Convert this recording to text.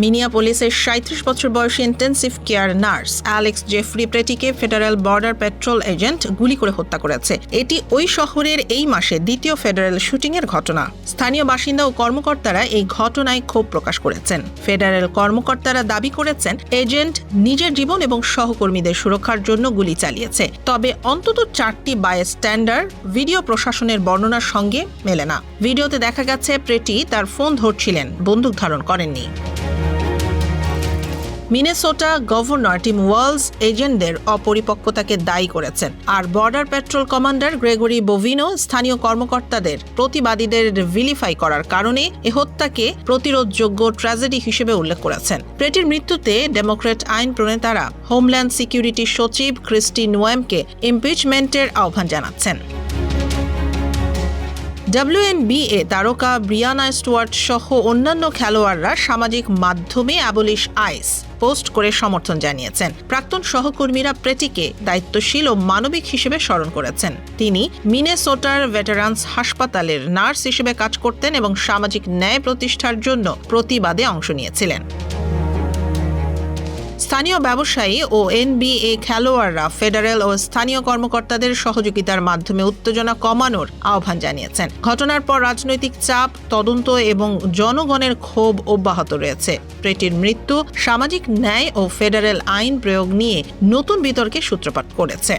মিনিয়াপোলিসের ৩৭ বছর বয়সী intensive care nurse Alex Jeffrey প্রেটিকে ফেডারেল বর্ডার পেট্রোল এজেন্ট গুলি করে হত্যা করেছে। এটি ওই শহরের এই মাসে দ্বিতীয় ফেডারেল শুটিংয়ের ঘটনা। স্থানীয় বাসিন্দা ও কর্মকর্তারা এই ঘটনায় ক্ষোভ প্রকাশ করেছেন। ফেডারেল কর্মকর্তারা দাবি করেছেন এজেন্ট নিজের জীবন এবং সহকর্মীদের সুরক্ষার জন্য গুলি চালিয়েছে। তবে অন্তত 4টি বাইস্ট্যান্ডার ভিডিও প্রশাসনের বর্ণনার সঙ্গে মেলে না। ভিডিওতে দেখা গেছে প্রেটি তার ফোন ধরছিলেন, বন্দুক ধারণ করেননি। মিনেসোটা গভর্নর টিম ওয়ালস এজেন্টদের অপরিপক্কতাকে দায়ী করেছেন, আর বর্ডার পেট্রোল কমান্ডার গ্রেগরি বোভিনো স্থানীয় কর্মকর্তাদের প্রতিবাদীদের ভিলিফাই করার কারণে এ হত্যাকে প্রতিরোধযোগ্য ট্র্যাজেডি হিসেবে উল্লেখ করেছেন। প্রেটির মৃত্যুতে ডেমোক্র্যাট আইন প্রণেতারা হোমল্যান্ড সিকিউরিটি সচিব ক্রিস্টি নোয়েমকে ইমপিচমেন্টের আহ্বান জানাচ্ছেন। WNBA তারকা ব্রিয়ানা স্টুয়ার্ট সহ অন্যান্য খেলোয়াড়রা সামাজিক মাধ্যমে অ্যাবলিশ আইস পোস্ট করে সমর্থন জানিয়েছেন। প্রাক্তন সহকর্মীরা প্রেটিকে দায়িত্বশীল ও মানবিক হিসেবে স্মরণ করেছেন। তিনি মিনেসোটার ভেটারান্স হাসপাতালের নার্স হিসেবে কাজ করতেন এবং সামাজিক ন্যায় প্রতিষ্ঠার জন্য প্রতিবাদে অংশ নিয়েছিলেন। স্থানীয় ব্যবসায়ী ও NBA খেলোয়াড়রা ফেডারেল ও স্থানীয় কর্মকর্তাদের সহযোগিতার মাধ্যমে উত্তেজনা কমানোর আহ্বান জানিয়েছেন। ঘটনার পর রাজনৈতিক চাপ, তদন্ত এবং জনগণের ক্ষোভ অব্যাহত রয়েছে। প্রেটির মৃত্যু সামাজিক ন্যায় ও ফেডারেল আইন প্রয়োগ নিয়ে নতুন বিতর্কের সূত্রপাত করেছে।